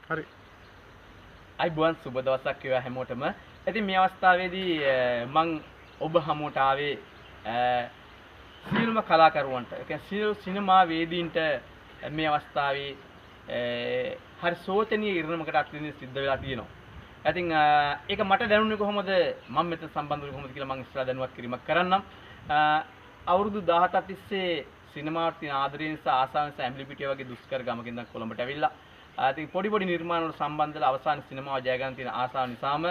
හරි. අයිබෝන් සුබ දවසක් වේවා හැමෝටම. ඉතින් මේ අවස්ථාවේදී මම ඔබ හමුවට ආවේ සියලුම කලාකරුවන්ට, ඒ කියන්නේ සියලු සිනමා වේදීන්ට මේ අවස්ථාවේ හරි සෝචනීය ඉරණමකට අත්විඳින්න සිද්ධ වෙලා තියෙනවා. ඉතින් ඒක මට දැනුනේ කොහොමද, මම මෙතන සම්බන්ධ වෙන්නේ කොහොමද කියලා මම ඉස්සරහ දැනුවත් කිරීමක් කරන්නම්. අවුරුදු 17ක් තිස්සේ සිනමාවට තියෙන ආදරය නිසා, ආසාව නිසා ඇම්බිලිපිටිය වගේ දුෂ්කර ගමකින් ඉඳන් කොළඹට ඇවිල්ලා ඉතින් පොඩි නිර්මාණ වල සම්බන්ධ වෙලා අවසාන සිනමාව ජය ගන්න තියෙන ආසාව නිසාම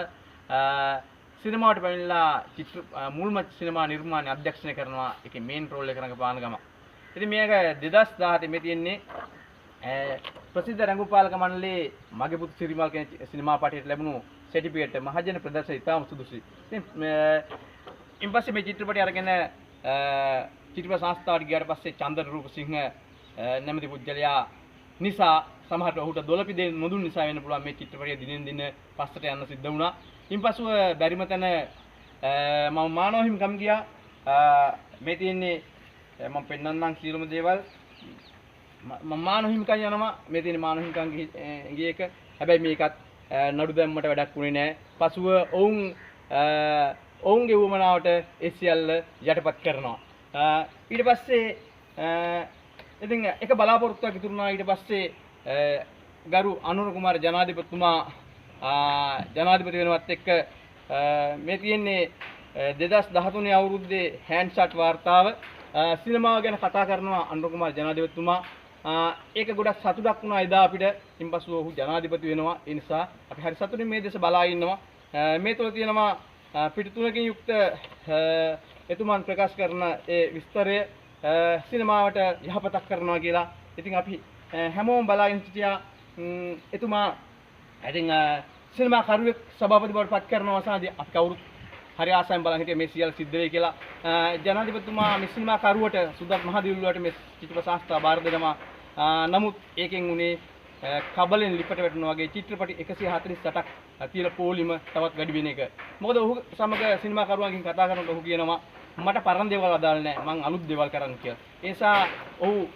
සිනමාවට පැමිණලා මුල්ම සිනමා නිර්මාණ අධ්‍යක්ෂණය කරනවා. ඒකේ මේන් රෝල් එක රඟපාන ගම. ඉතින් මේක 2017 මේ තියෙන්නේ ප්‍රසිද්ධ රංගපාලක මණ්ඩලයේ මගේ පුතු සිරිමල් කියන සිනමා පාඨයට ලැබුණු සර්ටිෆිකේට් මහජන ප්‍රදර්ශනය ඉතාම සුදුසුයි. ඉතින් ඉන්පස්සේ මේ චිත්‍රපටය අරගෙන චිත්‍රපට සංස්ථාවට ගියාට පස්සේ චන්දන රූපසිංහ නැමැති පුද්ගලයා නිසා සමහරට ඔහුට දොළපි දෙන්න නොදුන් නිසා වෙන්න පුළුවන් මේ චිත්‍රපටය දිනෙන් දින පස්සට යන්න සිද්ධ වුණා. ඉන්පසුව බැරිම තැන මම මානව හිමිකම් ගියා. මේ තියෙන්නේ මම පෙන්නන්නම් සියලුම දේවල්. මම මානව හිමිකම් යනවා. මේ තියෙන්නේ මානව හිමිකම් ගිය එක. හැබැයි මේකත් නඩු දැම්මට වැඩක් වුණේ නැහැ. පසුව ඔවුන්ගේ වුමනාවට ඒ සියල්ල යටපත් කරනවා. ඊට පස්සේ ඉතින් එක බලාපොරොත්තුවක් ඉතුරු වුණා. ඊට පස්සේ ගරු අනුර කුමාර ජනාධිපතිතුමා ජනාධිපති වෙනවත් එක්ක මේ තියෙන්නේ 2013 අවුරුද්දේ හෑන්ඩ්ෂොට් වාර්තාව සිනමාව ගැන කතා කරනවා අනුර කුමාර ජනාධිපතිතුමා. ඒක ගොඩක් සතුටක් වුණා එදා අපිට. ඉන්පසු ඔහු ජනාධිපති වෙනවා. ඒ නිසා අපි හරි සතුටින් මේ දේශ බලා ඉන්නවා. මේ තුල තියෙනවා පිටු තුනකින් යුක්ත එතුමන් ප්‍රකාශ කරන ඒ විස්තරය සිනමාවට යහපතක් කරනවා කියලා. ඉතින් අපි හැමෝම බලාගෙන සිටියා. එතුමා ඉතින් සිනමා කරුවෙක් සභාපති බවට පත් කරනවා සාදී අපි කවුරුත් හරි ආසයෙන් බලන් හිටියේ මේ සියල්ල සිද්ධ වෙයි කියලා. ජනාධිපතිතුමා මේ සිනමා කරුවට සුදත් මහදේවුලට මේ චිත්‍රපට සංස්ථාව බාර දෙනවා. නමුත් ඒකෙන් උනේ කබලෙන් ලිපට වැටෙනවා වගේ චිත්‍රපටි 148ක් තියෙන පොලිම තවත් වැඩි වෙන එක. මොකද ඔහු සමග සිනමා කරුවන්ගෙන් කතා කරනකොට ඔහු කියනවා මට පරණ දේවල් අදාළ නැහැ, මං අලුත් දේවල් කරන්න කියලා. ඒ නිසා ඔහු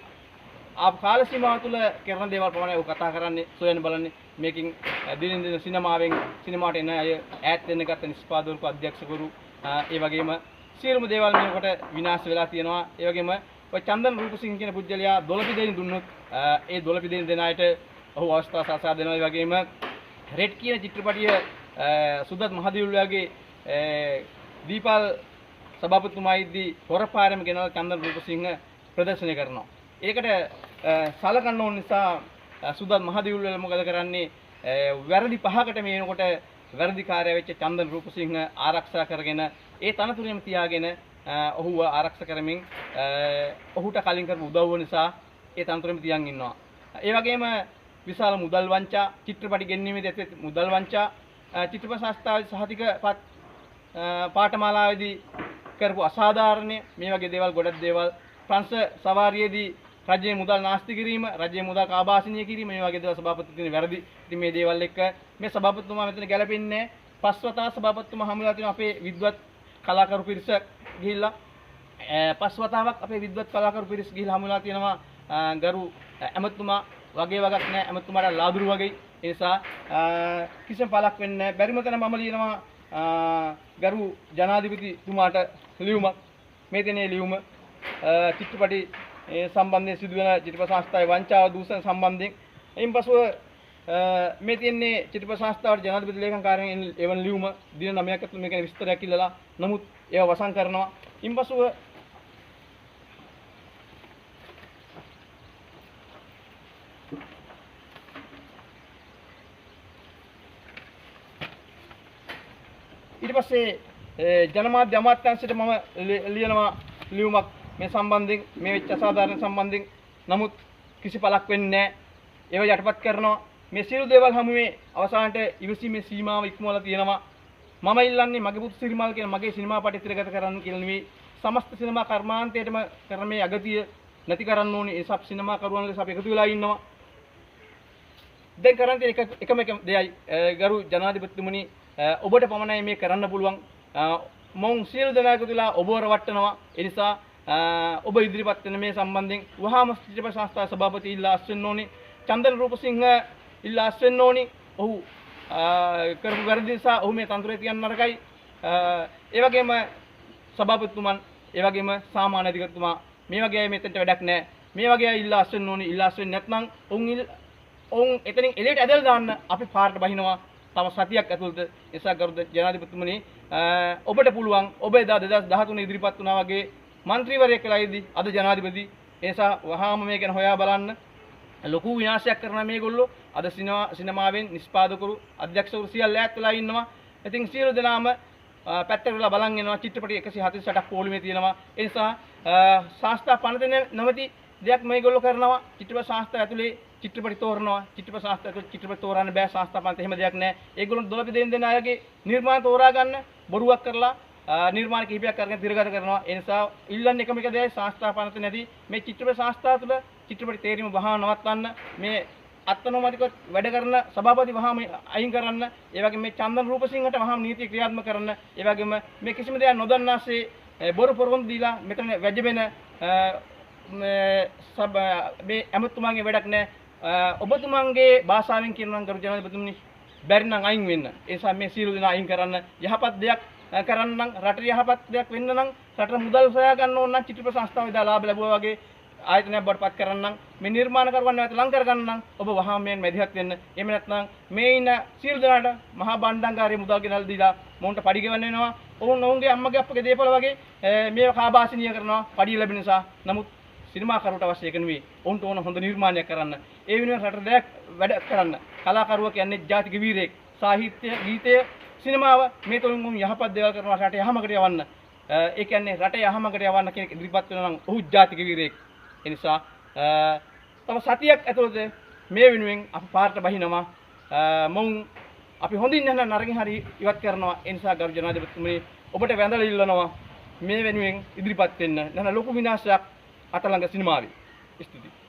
කාල සීමාව තුළ කරන දේවල් පමණයි ඔහු කතා කරන්නේ, සොයන්න බලන්නේ. මේකෙන් දිනෙන් දින සිනමාවට එන අය ඈත් වෙන්න ගත්ත නිෂ්පාදකවරු, අධ්‍යක්ෂකවරු, ඒ වගේම සියලුම දේවල් මේකට විනාශ වෙලා තියෙනවා. ඒ වගේම ඔය චන්දන රූපසිංහ කියන පුද්ගලයා දොළපි දෙයින් දුන්නොත් ඒ දොළපි දෙයින් දෙන අයට ඔහු අවස්ථාව සලසා දෙනවා. ඒ වගේම රෙඩ් කියන චිත්‍රපටිය සුදත් මහදේවුලගේ දීපල් සභාපතිතුමායිදී හොරපාරම ගෙනලා චන්දන රූපසිංහ ප්‍රදර්ශනය කරනවා. ඒකට සලකන්න ඕන නිසා සුදත් මහදේවුල මොකද කරන්නේ? වැරදි පහකට මේ වෙනකොට වැරදිකාරය වෙච්ච චන්දන රූපසිංහ ආරක්ෂා කරගෙන ඒ තනතුරෙම තියාගෙන ඔහුව ආරක්ෂා කරමින් ඔහුට කලින් කරපු උදව්ව නිසා ඒ තනතුරෙම තියන් ඉන්නවා. ඒ වගේම විශාල මුදල් වංචා, චිත්‍රපටි ගෙන්වීමේදී ඇති මුදල් වංචා, චිත්‍රපට සංස්ථාවේ සහතික පාඨමාලාවේදී කරපු අසාධාරණ මේ වගේ දේවල් ගොඩක් දේවල්, ප්‍රංශ සවාරියේදී රජයේ මුදල් නාස්ති කිරීම, රජයේ මුදල් කාබාසිනිය කිරීම, මේ වගේ දේවල් සභාපතිතුමාගේ වැරදි. ඉතින් මේ දේවල් එක්ක මේ සභාපතිතුමා මෙතන ගැලපෙන්නේ පස්වතා සභාපතිතුමා හමුලා තියෙන අපේ විද්වත් කලාකරු පිරිස ගිහිල්ලා පස්වතාවක් අපේ විද්වත් කලාකරු පිරිස ගිහිල්ලා හමුලා තියෙනවා. ගරු ඇමතුමා වගේ වගක් නැහැ, ඇමතුමාට ලාදුරු වගේ. ඒ නිසා කිසිම පළක් වෙන්නේ නැහැ. බැරිම තැන මම ලියනවා ගරු ජනාධිපතිතුමාට ලියුමක්. මේ දිනේ ලියුම චිත්‍රපටි සම්බන්ධයෙන් සිදුවන චිත්‍රපට සංස්ථාවේ වංචාව දූෂණ සම්බන්ධයෙන්. එයින්පසුව මේ තියෙන්නේ චිත්‍රපට සංස්ථාවට ජනාධිපති ලේකම්කාරයෙන් එවන ලියුම දින 9ක් ඇතුළත මේක විස්තරයක් ඉල්ලලා. නමුත් ඒව වසන් කරනවා. ඉන්පසුව ඊට පස්සේ ජනමාධ්‍ය අමාත්‍යාංශයට මම ලියනවා ලියුමක් මේ සම්බන්ධයෙන්, මේ වෙච්ච අසාධාරණ සම්බන්ධයෙන්. නමුත් කිසි පළක් වෙන්නේ නැහැ. ඒව යටපත් කරනවා. මේ සියලු දේවල් හැමුවේ අවසානට ඉවසීමේ සීමාව ඉක්මවලා තියෙනවා. මම ඉල්ලන්නේ මගේ පුතු සිරිමල් කියන මගේ සිනමා පාඨය ඉදිරිගත කරන්න කියලා නෙවෙයි. සමස්ත සිනමා කර්මාන්තයේම කරන මේ අගතිය නැති කරන්න ඕනේ. ඒ සබ් සිනමා කරුවන් ලෙස අපි එකතු වෙලා ඉන්නවා. දැන් කරන්නේ එකම දෙයයි. ගරු ජනාධිපතිතුමනි, ඔබට පමණයි මේ කරන්න පුළුවන්. මොන් සියලු දෙනා එකතු වෙලා ඔබව රවට්ටනවා. ඒ නිසා ඔබ ඉදිරිපත් වෙන මේ සම්බන්ධයෙන් වහාම චිත්‍රපට සංස්ථා සභාපති ඉල්ලා අස්වෙන්න ඕනේ. චන්දන රූපසිංහ ඉල්ලා අස්වෙන්න ඕනි. ඔහු කරපු වැරදි නිසා ඔහු මේ තන්ත්‍රය තියන්න නරකයි. ඒ වගේම සභාපතිතුමන්, ඒ වගේම සාමාන්‍ය අධිකරතුමා මේ වගේ අය මෙතනට වැඩක් නැහැ. මේ වගේ අය ඉල්ලා අස්වෙන්න ඕනි. ඉල්ලා අස්වෙන්නේ නැත්නම් ඔවුන් එතනින් එළියට ඇදලා දාන්න අපි පාරට බහිනවා. තව සතියක් ඇතුළත. එසා ගරුද ජනාධිපතිතුමනි, ඔබට පුළුවන් ඔබ එදා 2013 ඉදිරිපත් වුණා වගේ മന്ത്രിවරයෙක් වෙලා ඉදි අද ජනාධිපති. එසා වහාම මේ ගැන හොයා බලන්න. ලොකු විනාශයක් කරන මේගොල්ලෝ අද සිනමාවෙන් නිෂ්පාදකවරු අධ්‍යක්ෂකවරු සියල්ල ඈත් වෙලා ඉන්නවා. ඉතින් සියලු දෙනාම පැත්තට වෙලා බලන් ඉනවා. චිත්‍රපටි 148ක් පොලිමේ තියෙනවා. ඒ නිසා ශාස්ත්‍ර පනතන නැමැති දෙයක් මේගොල්ලෝ කරනවා. චිත්‍රපට ශාස්ත්‍ර ඇතුලේ චිත්‍රපටි තෝරනවා. චිත්‍රපට ශාස්ත්‍ර ඇතුලේ චිත්‍රපටි තෝරන්න බෑ. ශාස්ත්‍ර පනත එහෙම දෙයක් නැහැ. ඒගොල්ලෝ දොළපි දෙන්න අයගේ නිර්මාණ තෝරා ගන්න බොරුවක් කරලා නිර්මාණ කිහිපයක් අරගෙන තිරගත කරනවා. ඒ නිසා ඉල්ලන්නේ එකම එක දෙයයි ශාස්ත්‍ර පනත නැති මේ චිත්‍රපට ශාස්ත්‍ර තුළ චිත්‍රපටි තේරීම වහා නවත්වන්න, මේ අත්නොමතික වැඩ කරන සභාපති වහාම අයින් කරන්න, ඒ වගේම මේ චන්දන රූපසිංහට වහාම නීති ක්‍රියාත්මක කරන්න, ඒ වගේම මේ කිසිම දෙයක් නොදන්නාසේ බොරු පොරොන්දු දීලා මෙතන වැජබෙන මේ ඇමතුමාගේ වැඩක් නැහැ. ඔබතුමාගේ භාෂාවෙන් කියනවා නම් කරු ජනාධිපතිතුමනි, බැරි නම් අයින් වෙන්න. ඒ නිසා මේ සියලු දෙනා අයින් කරන්න. යහපත් දෙයක් කරන්න නම්, රටේ යහපත් දෙයක් වෙන්න නම්, රටට මුදල් සොයා ගන්න ඕන නම් චිත්‍රපට සංස්ථාවේ දා ලාභ ලැබුවා වගේ ආයතනයක් බඩපත් කරන්න නම්, මේ නිර්මාණකරුවන් නැවත ලං කර ගන්න නම් ඔබ වහාම මේන් මැදිහත් වෙන්න. එහෙම නැත්නම් මේ ඉන්න සියලු දෙනාට මහා බණ්ඩංගාරයේ මුදල් ගෙනල්ලා දීලා මොවුන්ට පඩි ගෙවන්න වෙනවා. ඔවුන්ගේ අම්මගේ අප්පගේ දේපල වගේ මේව කාබාසිනිය කරනවා පඩි ලැබෙන නිසා. නමුත් සිනමාකරුවට අවශ්‍ය එක නෙවෙයි. ඔවුන්ට ඕන හොඳ නිර්මාණයක් කරන්න. ඒ වෙනුවෙන් රටට දෙයක් වැඩ කරන්න. කලාකරුවා කියන්නේ ජාතික වීරයෙක්. සාහිත්‍ය, ගීතය, සිනමාව මේ තුලින් යහපත් දේවල් කරනවා රටේ යහමකට යවන්න. ඒ කියන්නේ රටේ යහමකට යවන්න කෙනෙක් ඉදිරිපත් වෙනවා නම් ඔහු ජාතික වීරයෙක්. ඒ නිසා තව සතියක් ඇතුළත මේ වෙනුවෙන් අපි පාරට බහිනවා. මොවුන් අපි හොඳින් යන නරකින් හරි ඉවත් කරනවා. ඒ නිසා ගරු ජනාධිපතිතුමනි, ඔබට වැඳලා ඉල්ලනවා මේ වෙනුවෙන් ඉදිරිපත් වෙන්න. නැත්නම් ලොකු විනාශයක් අත ළඟ සිනමාවේ. ස්තුතියි.